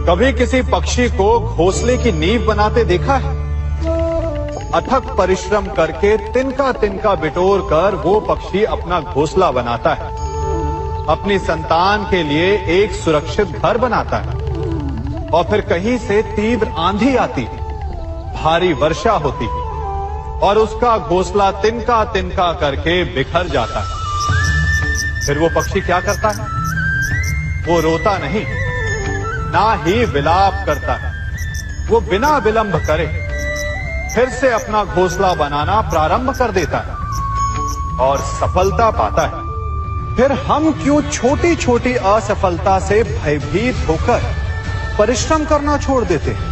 कभी किसी पक्षी को घोंसले की नींव बनाते देखा है? अथक परिश्रम करके तिनका तिनका बिटोर कर वो पक्षी अपना घोंसला बनाता है, अपनी संतान के लिए एक सुरक्षित घर बनाता है। और फिर कहीं से तीव्र आंधी आती है, भारी वर्षा होती है और उसका घोंसला तिनका तिनका करके बिखर जाता है। फिर वो पक्षी क्या करता है? वो रोता नहीं, ना ही विलाप करता है। वो बिना विलंब करे फिर से अपना घोंसला बनाना प्रारंभ कर देता है और सफलता पाता है। फिर हम क्यों छोटी छोटी असफलता से भयभीत होकर परिश्रम करना छोड़ देते हैं?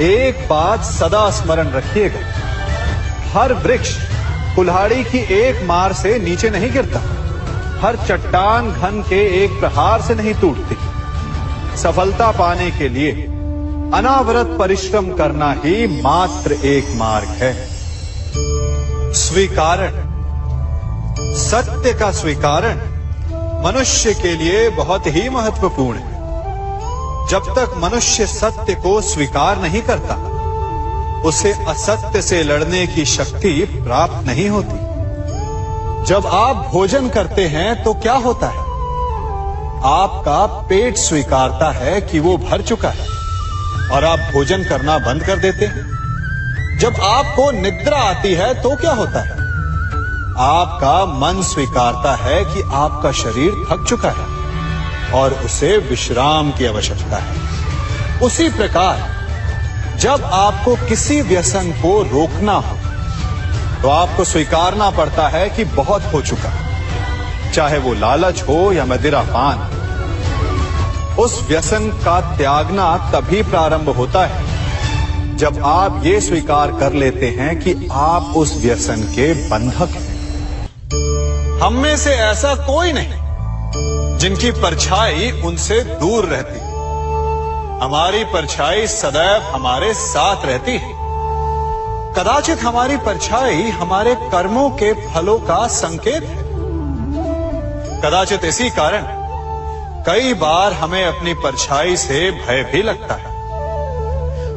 एक बात सदा स्मरण रखिएगा, हर वृक्ष कुल्हाड़ी की एक मार से नीचे नहीं गिरता, हर चट्टान घन के एक प्रहार से नहीं टूटती। सफलता पाने के लिए अनावरत परिश्रम करना ही मात्र एक मार्ग है। स्वीकारण, सत्य का स्वीकारण मनुष्य के लिए बहुत ही महत्वपूर्ण है। जब तक मनुष्य सत्य को स्वीकार नहीं करता, उसे असत्य से लड़ने की शक्ति प्राप्त नहीं होती। जब आप भोजन करते हैं तो क्या होता है? आपका पेट स्वीकारता है कि वो भर चुका है और आप भोजन करना बंद कर देते हैं। जब आपको निद्रा आती है तो क्या होता है? आपका मन स्वीकारता है कि आपका शरीर थक चुका है और उसे विश्राम की आवश्यकता है। उसी प्रकार जब आपको किसी व्यसन को रोकना हो तो आपको स्वीकारना पड़ता है कि बहुत हो चुका, चाहे वो लालच हो या मदिरापान। उस व्यसन का त्यागना तभी प्रारंभ होता है जब आप ये स्वीकार कर लेते हैं कि आप उस व्यसन के बंधक हैं। हम में से ऐसा कोई नहीं जिनकी परछाई उनसे दूर रहती। हमारी परछाई सदैव हमारे साथ रहती है। कदाचित हमारी परछाई हमारे कर्मों के फलों का संकेत है। कदाचित इसी कारण कई बार हमें अपनी परछाई से भय भी लगता है,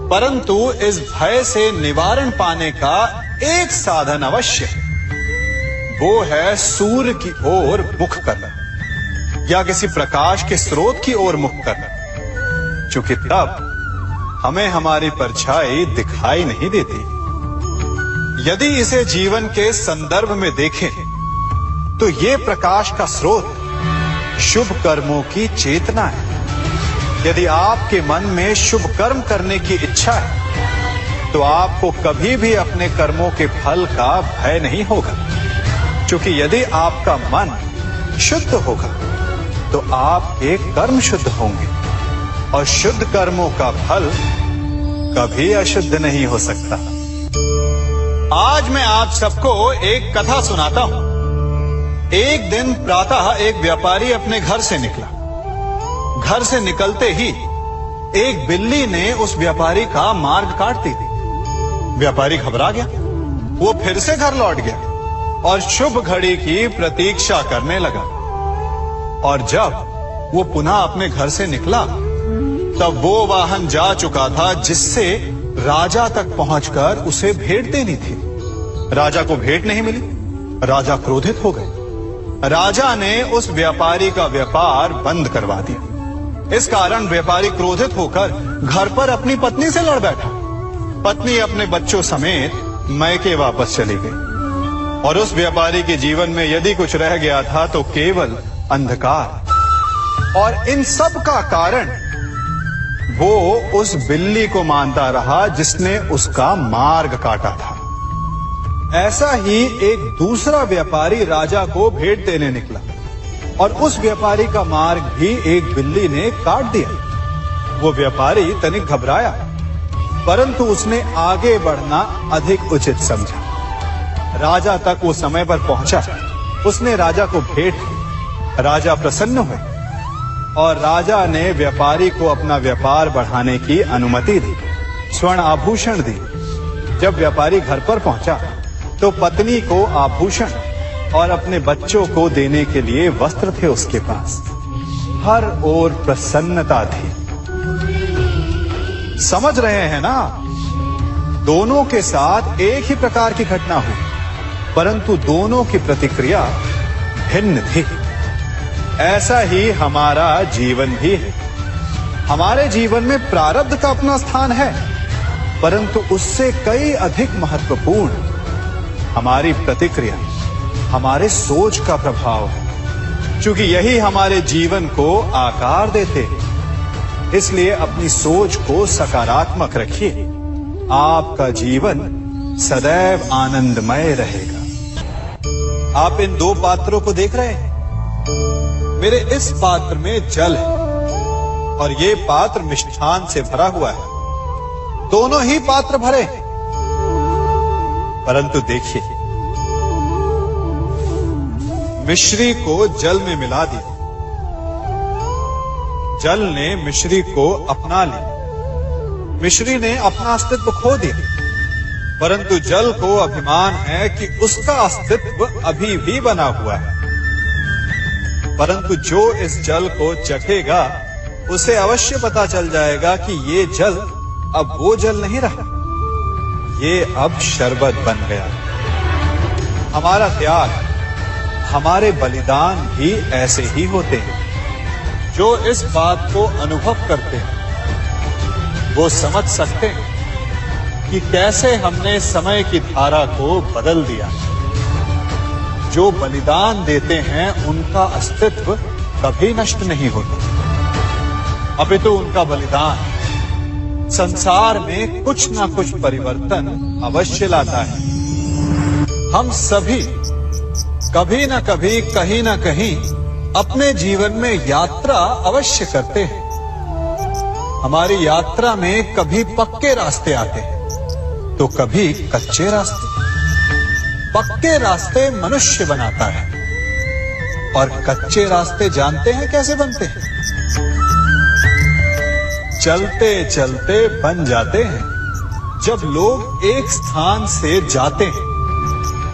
परंतु इस भय से निवारण पाने का एक साधन अवश्य है। वो है सूर्य की ओर मुख करना या किसी प्रकाश के स्रोत की ओर मुख करना, क्योंकि तब हमें हमारी परछाई दिखाई नहीं देती। यदि इसे जीवन के संदर्भ में देखें तो ये प्रकाश का स्रोत शुभ कर्मों की चेतना है। यदि आपके मन में शुभ कर्म करने की इच्छा है तो आपको कभी भी अपने कर्मों के फल का भय नहीं होगा, क्योंकि यदि आपका मन शुद्ध होगा तो आपके कर्म शुद्ध होंगे और शुद्ध कर्मों का फल कभी अशुद्ध नहीं हो सकता। आज मैं आप सबको एक कथा सुनाता हूं। एक दिन प्रातः एक व्यापारी अपने घर से निकला। घर से निकलते ही एक बिल्ली ने उस व्यापारी का मार्ग काट दी। व्यापारी घबरा गया। वो फिर से घर लौट गया और शुभ घड़ी की प्रतीक्षा करने लगा। और जब वो पुनः अपने घर से निकला तब वो वाहन जा चुका था जिससे राजा तक पहुंचकर उसे भेंट देनी थी। राजा को भेंट नहीं मिली। राजा क्रोधित हो गए। राजा ने उस व्यापारी का व्यापार बंद करवा दिया। इस कारण व्यापारी क्रोधित होकर घर पर अपनी पत्नी से लड़ बैठा। पत्नी अपने बच्चों समेत मैके वापस चली गई और उस व्यापारी के जीवन में यदि कुछ रह गया था तो केवल अंधकार। और इन सब का कारण वो उस बिल्ली को मानता रहा जिसने उसका मार्ग काटा था। ऐसा ही एक दूसरा व्यापारी राजा को भेंट देने निकला और उस व्यापारी का मार्ग भी एक बिल्ली ने काट दिया। वो व्यापारी तनिक घबराया, परंतु उसने आगे बढ़ना अधिक उचित समझा। राजा तक वो समय पर पहुंचा। उसने राजा को भेंट दी। राजा प्रसन्न हुए और राजा ने व्यापारी को अपना व्यापार बढ़ाने की अनुमति दी, स्वर्ण आभूषण दी। जब व्यापारी घर पर पहुंचा तो पत्नी को आभूषण और अपने बच्चों को देने के लिए वस्त्र थे उसके पास। हर ओर प्रसन्नता थी। समझ रहे हैं ना, दोनों के साथ एक ही प्रकार की घटना हुई, परंतु दोनों की प्रतिक्रिया भिन्न थी। ऐसा ही हमारा जीवन भी है। हमारे जीवन में प्रारब्ध का अपना स्थान है, परंतु उससे कई अधिक महत्वपूर्ण हमारी प्रतिक्रिया, हमारे सोच का प्रभाव है। क्योंकि यही हमारे जीवन को आकार देते हैं। इसलिए अपनी सोच को सकारात्मक रखिए। आपका जीवन सदैव आनंदमय रहेगा। आप इन दो पात्रों को देख रहे हैं। मेरे इस पात्र में जल है और ये पात्र मिष्ठान से भरा हुआ है। दोनों ही पात्र भरे हैं, परंतु देखिए, मिश्री को जल में मिला दिया, जल ने मिश्री को अपना लिया, मिश्री ने अपना अस्तित्व खो दिया। परंतु जल को अभिमान है कि उसका अस्तित्व अभी भी बना हुआ है। परंतु जो इस जल को चखेगा उसे अवश्य पता चल जाएगा कि ये जल अब वो जल नहीं रहा, ये अब शरबत बन गया। हमारा त्याग, हमारे बलिदान भी ऐसे ही होते हैं। जो इस बात को अनुभव करते हैं वो समझ सकते हैं कि कैसे हमने समय की धारा को बदल दिया। जो बलिदान देते हैं उनका अस्तित्व कभी नष्ट नहीं होता, अपितु उनका बलिदान संसार में कुछ ना कुछ परिवर्तन अवश्य लाता है। हम सभी कभी ना कभी, कहीं ना कहीं अपने जीवन में यात्रा अवश्य करते हैं। हमारी यात्रा में कभी पक्के रास्ते आते हैं तो कभी कच्चे रास्ते। पक्के रास्ते मनुष्य बनाता है और कच्चे रास्ते जानते हैं कैसे बनते हैं? चलते चलते बन जाते हैं। जब लोग एक स्थान से जाते हैं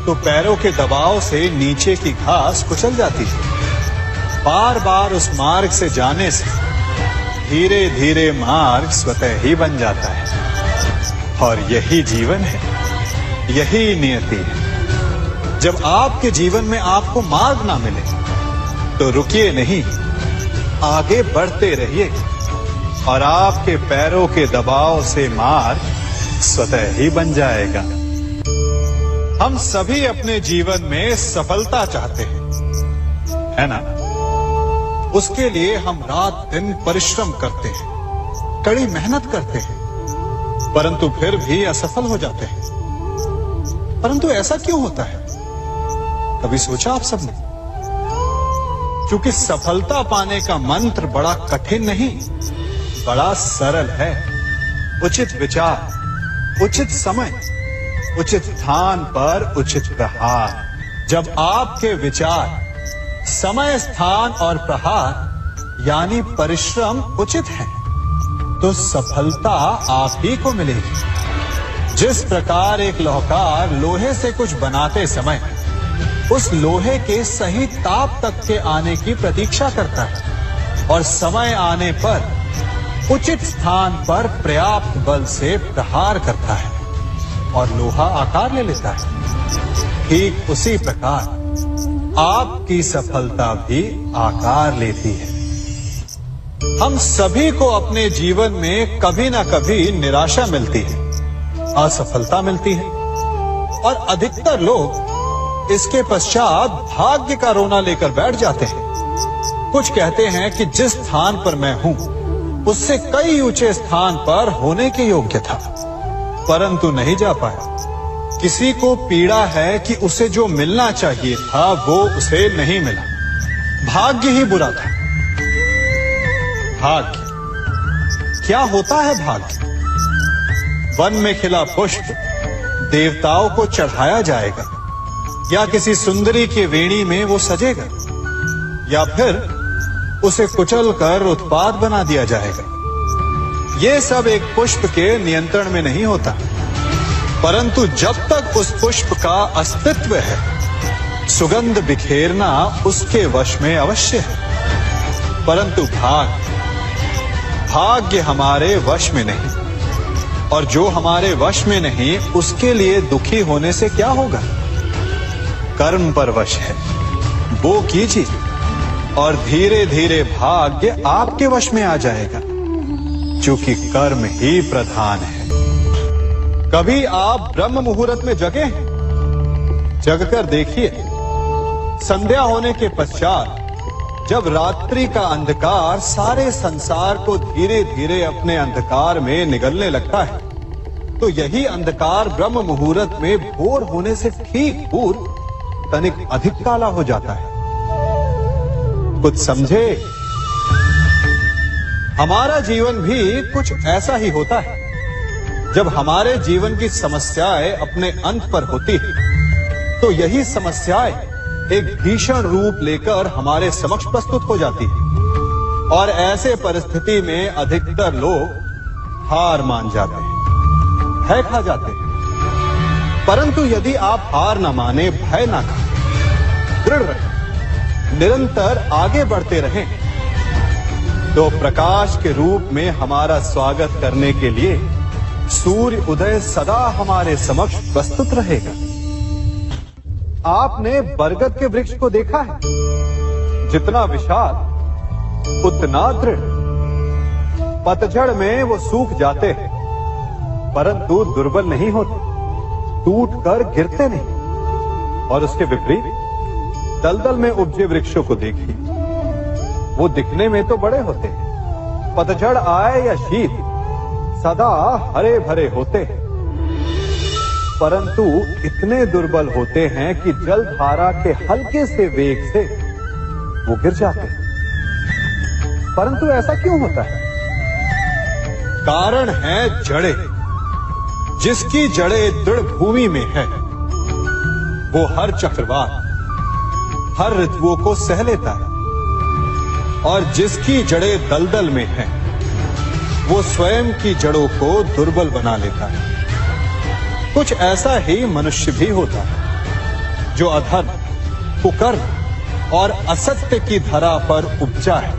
तो पैरों के दबाव से नीचे की घास कुचल जाती है। बार बार उस मार्ग से जाने से धीरे धीरे मार्ग स्वतः ही बन जाता है। और यही जीवन है, यही नियति है। जब आपके जीवन में आपको मार्ग ना मिले तो रुकिए नहीं, आगे बढ़ते रहिए और आपके पैरों के दबाव से मार्ग स्वतः ही बन जाएगा। हम सभी अपने जीवन में सफलता चाहते हैं, है ना? उसके लिए हम रात दिन परिश्रम करते हैं, कड़ी मेहनत करते हैं, परंतु फिर भी असफल हो जाते हैं। परंतु ऐसा क्यों होता है? कभी सोचा आप सबने? क्योंकि सफलता पाने का मंत्र बड़ा कठिन नहीं, बड़ा सरल है। उचित विचार, उचित समय, उचित स्थान पर उचित प्रहार। जब आपके विचार, समय, स्थान और प्रहार यानी परिश्रम उचित है तो सफलता आप ही को मिलेगी। जिस प्रकार एक लोहार लोहे से कुछ बनाते समय उस लोहे के सही ताप तक के आने की प्रतीक्षा करता है और समय आने पर उचित स्थान पर पर्याप्त बल से प्रहार करता है और लोहा आकार ले लेता है। ठीक उसी प्रकार आपकी सफलता भी आकार लेती है। हम सभी को अपने जीवन में कभी ना कभी निराशा मिलती है, असफलता मिलती है और अधिकतर लोग इसके पश्चात भाग्य का रोना लेकर बैठ जाते हैं। कुछ कहते हैं कि जिस स्थान पर मैं हूं उससे कई ऊंचे स्थान पर होने के योग्य था, परंतु नहीं जा पाया। किसी को पीड़ा है कि उसे जो मिलना चाहिए था वो उसे नहीं मिला। भाग्य ही बुरा था। भाग्य क्या होता है? भाग्य वन में खिला पुष्प देवताओं को चढ़ाया जाएगा या किसी सुंदरी की वेणी में वो सजेगा या फिर उसे कुचलकर उत्पाद बना दिया जाएगा। ये सब एक पुष्प के नियंत्रण में नहीं होता, परंतु जब तक उस पुष्प का अस्तित्व है सुगंध बिखेरना उसके वश में अवश्य है। परंतु भाग्य हमारे वश में नहीं, और जो हमारे वश में नहीं उसके लिए दुखी होने से क्या होगा। कर्म पर वश है, वो कीजिए और धीरे धीरे भाग्य आपके वश में आ जाएगा, क्योंकि कर्म ही प्रधान है। कभी आप ब्रह्म मुहूर्त में जगे हैं? जगकर देखिए, संध्या होने के पश्चात जब रात्रि का अंधकार सारे संसार को धीरे धीरे अपने अंधकार में निगलने लगता है, तो यही अंधकार ब्रह्म मुहूर्त में भोर होने से ठीक पूर्व तनिक अधिक काला हो जाता है। कुछ समझे? हमारा जीवन भी कुछ ऐसा ही होता है। जब हमारे जीवन की समस्याएं अपने अंत पर होती है, तो यही समस्याएं एक भीषण रूप लेकर हमारे समक्ष प्रस्तुत हो जाती है, और ऐसे परिस्थिति में अधिकतर लोग हार मान जाते हैं, भय खा जाते हैं। परंतु यदि आप हार न माने, भय न खाएं, दृढ़ रहें, निरंतर आगे बढ़ते रहें, तो प्रकाश के रूप में हमारा स्वागत करने के लिए सूर्य उदय सदा हमारे समक्ष प्रस्तुत रहेगा। आपने बरगद के वृक्ष को देखा है? जितना विशाल उतना दृढ़। पतझड़ में वो सूख जाते हैं, परंतु दुर्बल नहीं होते, टूटकर गिरते नहीं। और उसके विपरीत दलदल में उपजे वृक्षों को देखिए, वो दिखने में तो बड़े होते हैं, पतझड़ आए या शीत सदा हरे भरे होते हैं, परंतु इतने दुर्बल होते हैं कि जल धारा के हल्के से वेग से वो गिर जाते हैं। परंतु ऐसा क्यों होता है? कारण है जड़ें। जिसकी जड़ें दृढ़ भूमि में है, वो हर चक्रवात, हर ऋतुओं को सह लेता है, और जिसकी जड़ें दलदल में है, वो स्वयं की जड़ों को दुर्बल बना लेता है। कुछ ऐसा ही मनुष्य भी होता है, जो अधर्म, कुकर्म और असत्य की धरा पर उपजा है।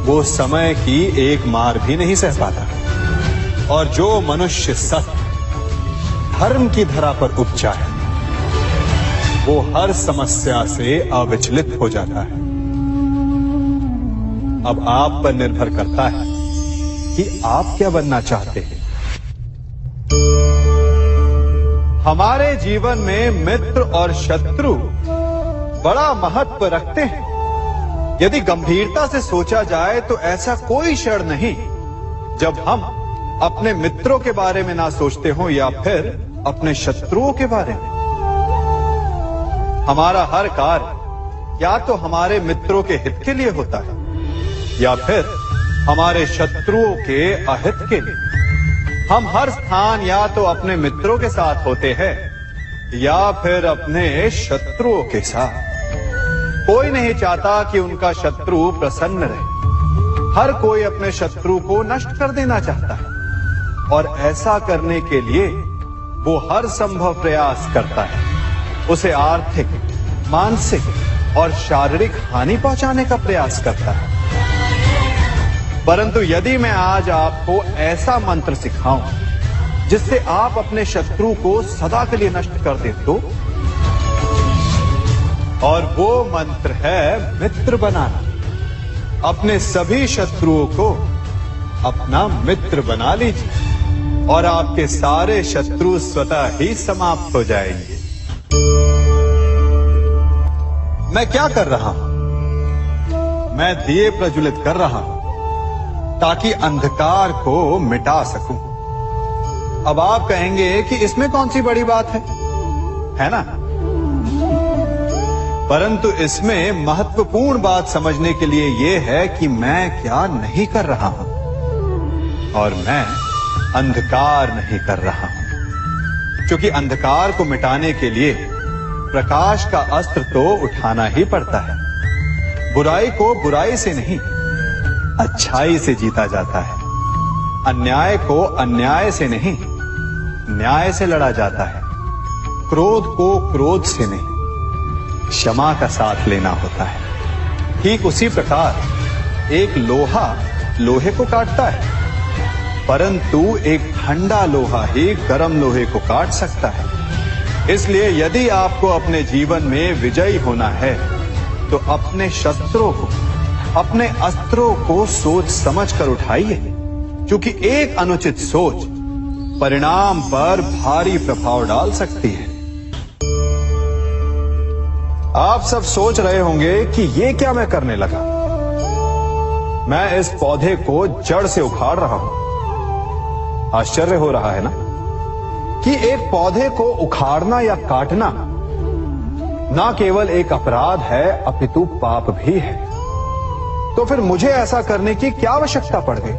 वो समय की एक मार भी नहीं सह पाता, और जो मनुष्य सत्य, धर्म की धरा पर उपजा है, वो हर समस्या से अविचलित हो जाता है। अब आप पर निर्भर करता है कि आप क्या बनना चाहते हैं। हमारे जीवन में मित्र और शत्रु बड़ा महत्व रखते हैं। यदि गंभीरता से सोचा जाए तो ऐसा कोई क्षण नहीं जब हम अपने मित्रों के बारे में ना सोचते हो, या फिर अपने शत्रुओं के बारे में। हमारा हर कार्य या तो हमारे मित्रों के हित के लिए होता है, या फिर हमारे शत्रुओं के अहित के लिए। हम हर स्थान या तो अपने मित्रों के साथ होते हैं, या फिर अपने शत्रुओं के साथ। कोई नहीं चाहता कि उनका शत्रु प्रसन्न रहे। हर कोई अपने शत्रु को नष्ट कर देना चाहता है, और ऐसा करने के लिए वो हर संभव प्रयास करता है। उसे आर्थिक, मानसिक और शारीरिक हानि पहुंचाने का प्रयास करता है। परंतु यदि मैं आज आपको ऐसा मंत्र सिखाऊं जिससे आप अपने शत्रु को सदा के लिए नष्ट कर दे तो, और वो मंत्र है मित्र बनाना। अपने सभी शत्रुओं को अपना मित्र बना लीजिए, और आपके सारे शत्रु स्वतः ही समाप्त हो जाएंगे। मैं क्या कर रहा हूं? मैं दिए प्रज्वलित कर रहा हूं ताकि अंधकार को मिटा सकूं। अब आप कहेंगे कि इसमें कौन सी बड़ी बात है ना? परंतु इसमें महत्वपूर्ण बात समझने के लिए यह है कि मैं क्या नहीं कर रहा हूं, और मैं अंधकार नहीं कर रहा हूं। क्योंकि अंधकार को मिटाने के लिए प्रकाश का अस्त्र तो उठाना ही पड़ता है। बुराई को बुराई से नहीं, अच्छाई से जीता जाता है। अन्याय को अन्याय से नहीं, न्याय से लड़ा जाता है। क्रोध को क्रोध से नहीं, क्षमा का साथ लेना होता है। ठीक उसी प्रकार एक लोहा लोहे को काटता है, परंतु एक ठंडा लोहा ही गर्म लोहे को काट सकता है। इसलिए यदि आपको अपने जीवन में विजयी होना है तो अपने शस्त्रों को, अपने अस्त्रों को सोच समझ कर उठाइए, क्योंकि एक अनुचित सोच परिणाम पर भारी प्रभाव डाल सकती है। आप सब सोच रहे होंगे कि ये क्या मैं करने लगा। मैं इस पौधे को जड़ से उखाड़ रहा हूं। आश्चर्य हो रहा है ना कि एक पौधे को उखाड़ना या काटना ना केवल एक अपराध है अपितु पाप भी है। तो फिर मुझे ऐसा करने की क्या आवश्यकता पड़ गई?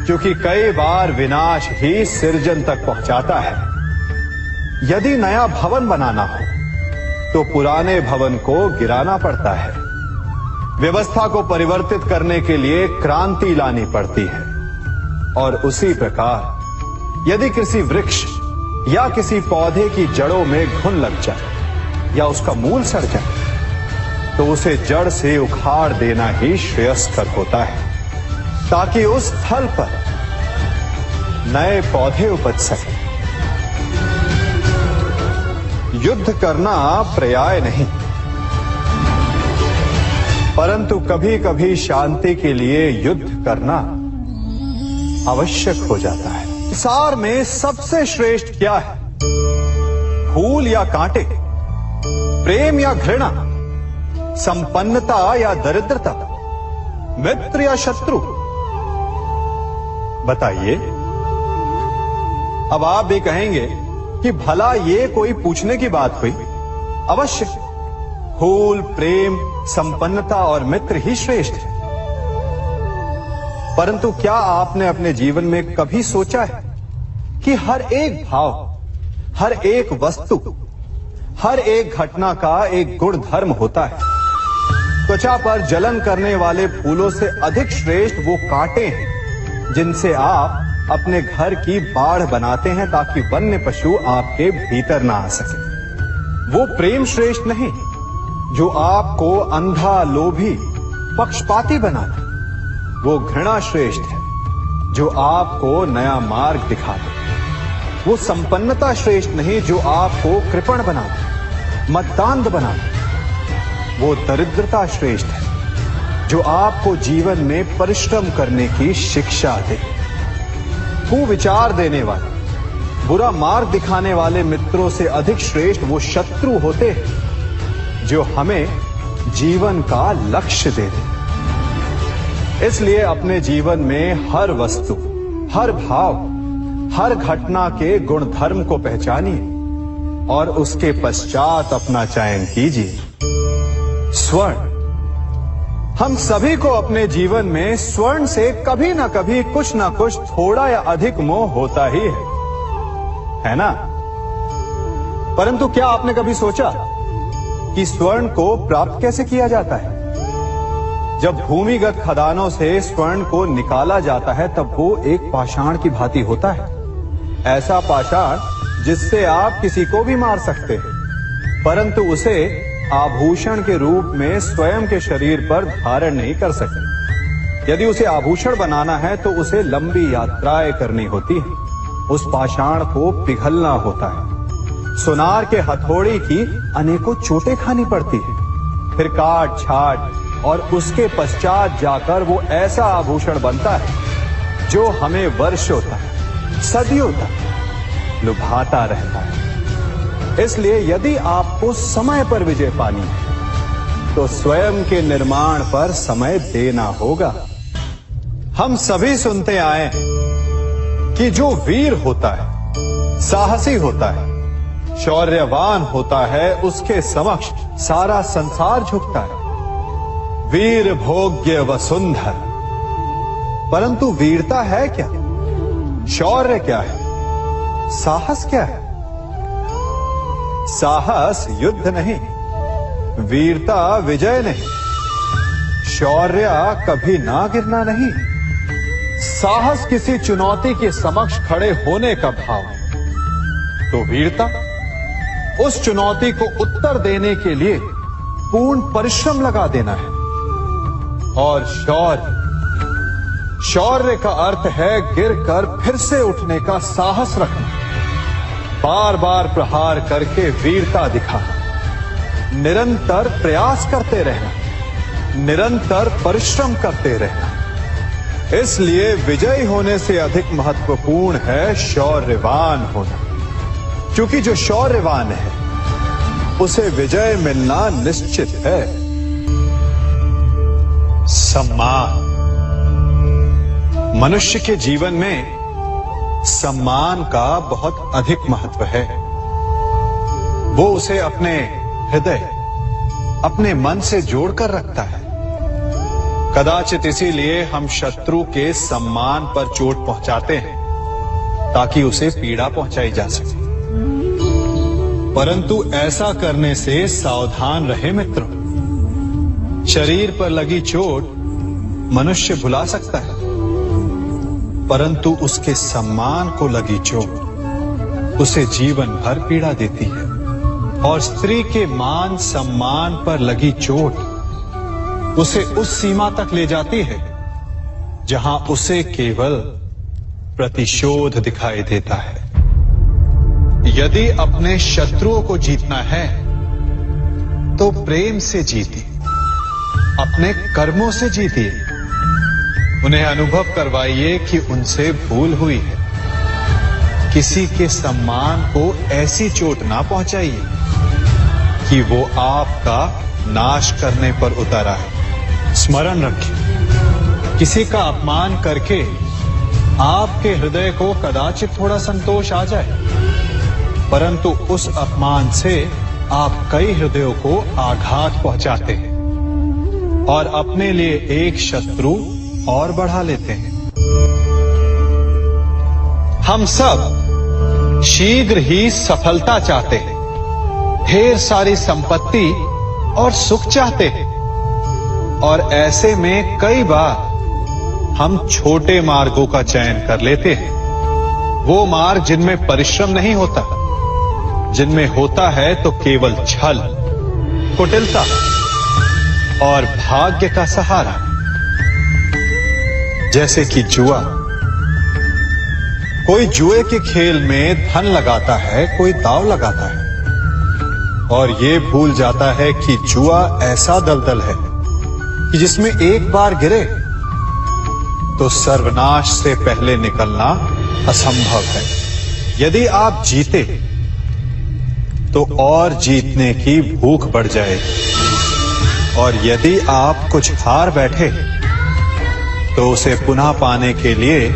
क्योंकि कई बार विनाश ही सृजन तक पहुंचाता है। यदि नया भवन बनाना हो तो पुराने भवन को गिराना पड़ता है। व्यवस्था को परिवर्तित करने के लिए क्रांति लानी पड़ती है। और उसी प्रकार यदि किसी वृक्ष या किसी पौधे की जड़ों में घुन लग जाए या उसका मूल सड़ जाए तो उसे जड़ से उखाड़ देना ही श्रेयस्कर होता है, ताकि उस स्थल पर नए पौधे उपज सके। युद्ध करना पर्याय नहीं, परंतु कभी कभी शांति के लिए युद्ध करना आवश्यक हो जाता है। संसार में सबसे श्रेष्ठ क्या है? फूल या कांटे, प्रेम या घृणा, संपन्नता या दरिद्रता, मित्र या शत्रु? बताइए। अब आप भी कहेंगे कि भला ये कोई पूछने की बात हुई? अवश्य फूल, प्रेम, संपन्नता और मित्र ही श्रेष्ठ है। परंतु क्या आपने अपने जीवन में कभी सोचा है कि हर एक भाव, हर एक वस्तु, हर एक घटना का एक गुण धर्म होता है? त्वचा पर जलन करने वाले फूलों से अधिक श्रेष्ठ वो कांटे हैं जिनसे आप अपने घर की बाढ़ बनाते हैं ताकि वन्य पशु आपके भीतर ना आ सके। वो प्रेम श्रेष्ठ नहीं जो आपको अंधा, लोभी, पक्षपाती बनाता। वो घृणा श्रेष्ठ है जो आपको नया मार्ग दिखाते। वो संपन्नता श्रेष्ठ नहीं जो आपको कृपण बनाते, मद्दांध बनाते। वो दरिद्रता श्रेष्ठ है जो आपको जीवन में परिश्रम करने की शिक्षा दे। कुविचार देने वाले, बुरा मार्ग दिखाने वाले मित्रों से अधिक श्रेष्ठ वो शत्रु होते हैं जो हमें जीवन का लक्ष्य दे दे। इसलिए अपने जीवन में हर वस्तु, हर भाव, हर घटना के गुण धर्म को पहचानिए और उसके पश्चात अपना चयन कीजिए। स्वर्ण। हम सभी को अपने जीवन में स्वर्ण से कभी ना कभी कुछ ना कुछ थोड़ा या अधिक मोह होता ही है ना? परंतु क्या आपने कभी सोचा कि स्वर्ण को प्राप्त कैसे किया जाता है? जब भूमिगत खदानों से स्वर्ण को निकाला जाता है तब वो एक पाषाण की भांति होता है। ऐसा पाषाण जिससे आप किसी को भी मार सकते हैं, परंतु उसे आभूषण के रूप में स्वयं के शरीर पर धारण नहीं कर सकते। यदि उसे आभूषण बनाना है तो उसे लंबी यात्राएं करनी होती है। उस पाषाण को पिघलना होता है। सुनार के हथौड़ी की अनेकों चोटें खानी पड़ती है। फिर काट छाट और उसके पश्चात जाकर वो ऐसा आभूषण बनता है जो हमें वर्षों तक, सदियों तक लुभाता रहता है। इसलिए यदि आपको समय पर विजय पानी है तो स्वयं के निर्माण पर समय देना होगा। हम सभी सुनते आए कि जो वीर होता है, साहसी होता है, शौर्यवान होता है, उसके समक्ष सारा संसार झुकता है। वीर भोग्य वसुंधर। परंतु वीरता है क्या? शौर्य क्या है? साहस क्या है? साहस युद्ध नहीं, वीरता विजय नहीं, शौर्य कभी ना गिरना नहीं। साहस किसी चुनौती के समक्ष खड़े होने का भाव है। तो वीरता उस चुनौती को उत्तर देने के लिए पूर्ण परिश्रम लगा देना है। और शौर्य का अर्थ है गिरकर फिर से उठने का साहस रखना, बार बार प्रहार करके वीरता दिखाना, निरंतर प्रयास करते रहना, निरंतर परिश्रम करते रहना। इसलिए विजयी होने से अधिक महत्वपूर्ण है शौर्यवान होना, क्योंकि जो शौर्यवान है उसे विजय मिलना निश्चित है। सम्मान। मनुष्य के जीवन में सम्मान का बहुत अधिक महत्व है। वो उसे अपने हृदय, अपने मन से जोड़कर रखता है। कदाचित इसीलिए हम शत्रु के सम्मान पर चोट पहुंचाते हैं ताकि उसे पीड़ा पहुंचाई जा सके। परंतु ऐसा करने से सावधान रहे मित्रों। शरीर पर लगी चोट मनुष्य भुला सकता है, परंतु उसके सम्मान को लगी चोट उसे जीवन भर पीड़ा देती है। और स्त्री के मान सम्मान पर लगी चोट उसे उस सीमा तक ले जाती है जहां उसे केवल प्रतिशोध दिखाई देता है। यदि अपने शत्रुओं को जीतना है तो प्रेम से जीतिए, अपने कर्मों से जीतिए। उन्हें अनुभव करवाइए कि उनसे भूल हुई है। किसी के सम्मान को ऐसी चोट ना पहुंचाइए कि वो आपका नाश करने पर उतर आए। स्मरण रखिए, किसी का अपमान करके आपके हृदय को कदाचित थोड़ा संतोष आ जाए, परंतु उस अपमान से आप कई हृदयों को आघात पहुंचाते हैं और अपने लिए एक शत्रु और बढ़ा लेते हैं। हम सब शीघ्र ही सफलता चाहते हैं, ढेर सारी संपत्ति और सुख चाहते हैं, और ऐसे में कई बार हम छोटे मार्गों का चयन कर लेते हैं। वो मार्ग जिनमें परिश्रम नहीं होता, जिनमें होता है तो केवल छल, कुटिलता और भाग्य का सहारा। जैसे कि जुआ। कोई जुए के खेल में धन लगाता है, कोई दांव लगाता है और ये भूल जाता है कि जुआ ऐसा दलदल है कि जिसमें एक बार गिरे तो सर्वनाश से पहले निकलना असंभव है। यदि आप जीते तो और जीतने की भूख बढ़ जाएगी, और यदि आप कुछ हार बैठे तो उसे पुनः पाने के लिए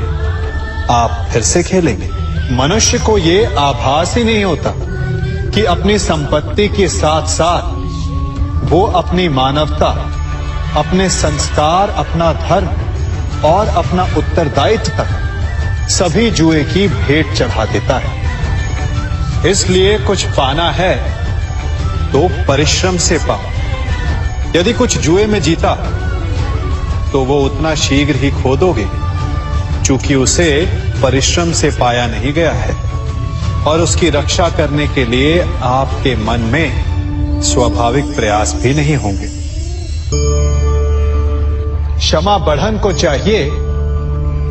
आप फिर से खेलेंगे। मनुष्य को ये आभास ही नहीं होता कि अपनी संपत्ति के साथ साथ वो अपनी मानवता, अपने संस्कार, अपना धर्म और अपना उत्तरदायित्व तक सभी जुए की भेंट चढ़ा देता है। इसलिए कुछ पाना है तो परिश्रम से पाओ। यदि कुछ जुए में जीता तो वो उतना शीघ्र ही खो दोगे, चूंकि उसे परिश्रम से पाया नहीं गया है, और उसकी रक्षा करने के लिए आपके मन में स्वाभाविक प्रयास भी नहीं होंगे। क्षमा बढ़न को चाहिए,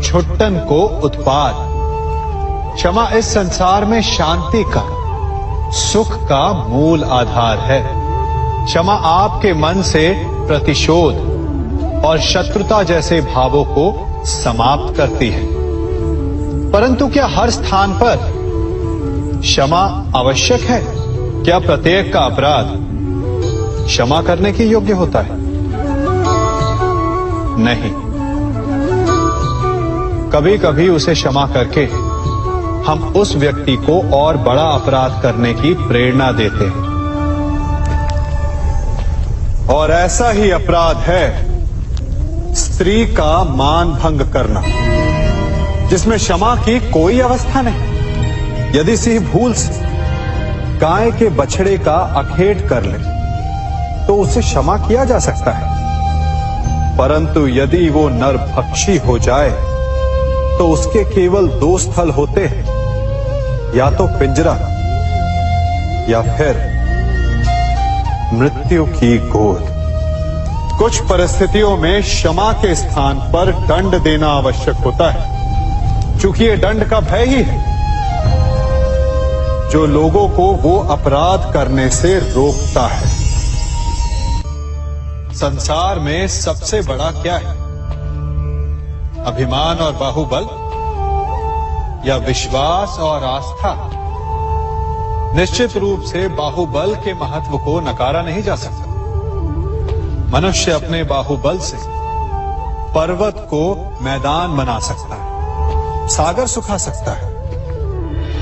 छुट्टन को उत्पाद। क्षमा इस संसार में शांति का, सुख का मूल आधार है। क्षमा आपके मन से प्रतिशोध और शत्रुता जैसे भावों को समाप्त करती है। परंतु क्या हर स्थान पर क्षमा आवश्यक है? क्या प्रत्येक का अपराध क्षमा करने के योग्य होता है? नहीं। कभी कभी उसे क्षमा करके हम उस व्यक्ति को और बड़ा अपराध करने की प्रेरणा देते हैं, और ऐसा ही अपराध है स्त्री का मान भंग करना, जिसमें क्षमा की कोई अवस्था नहीं। यदि सिंह भूल से गाय के बछड़े का अखेट कर ले तो उसे क्षमा किया जा सकता है, परंतु यदि वो नरभक्षी हो जाए तो उसके केवल दो स्थल होते हैं, या तो पिंजरा या फिर मृत्यु की गोद। कुछ परिस्थितियों में क्षमा के स्थान पर दंड देना आवश्यक होता है, क्योंकि ये दंड का भय ही है जो लोगों को वो अपराध करने से रोकता है। संसार में सबसे बड़ा क्या है? अभिमान और बाहुबल या विश्वास और आस्था? निश्चित रूप से बाहुबल के महत्व को नकारा नहीं जा सकता। मनुष्य अपने बाहुबल से पर्वत को मैदान बना सकता है, सागर सुखा सकता है,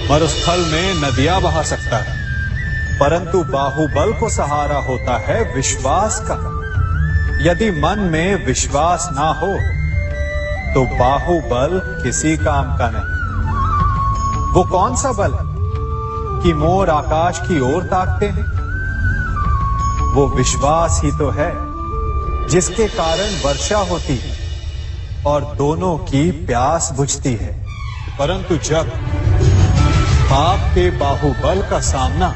मरुस्थल में नदियां बहा सकता है, परंतु बाहुबल को सहारा होता है विश्वास का। यदि मन में विश्वास ना हो तो बाहुबल किसी काम का नहीं। वो कौन सा बल है कि मोर आकाश की ओर ताकते हैं? वो विश्वास ही तो है जिसके कारण वर्षा होती है और दोनों की प्यास बुझती है। परंतु जब पाप के बाहुबल का सामना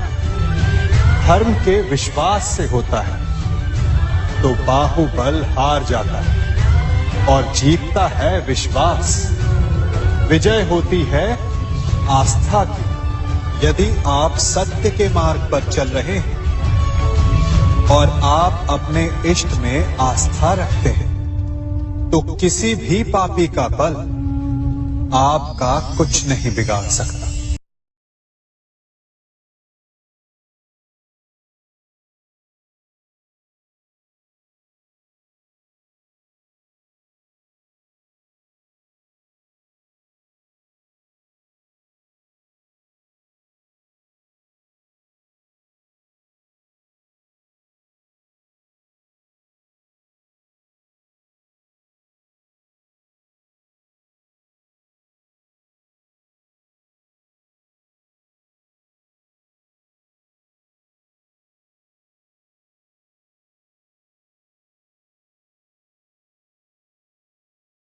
धर्म के विश्वास से होता है तो बाहुबल हार जाता है और जीतता है विश्वास। विजय होती है आस्था की। यदि आप सत्य के मार्ग पर चल रहे हैं और आप अपने इष्ट में आस्था रखते हैं तो किसी भी पापी का बल आपका कुछ नहीं बिगाड़ सकता।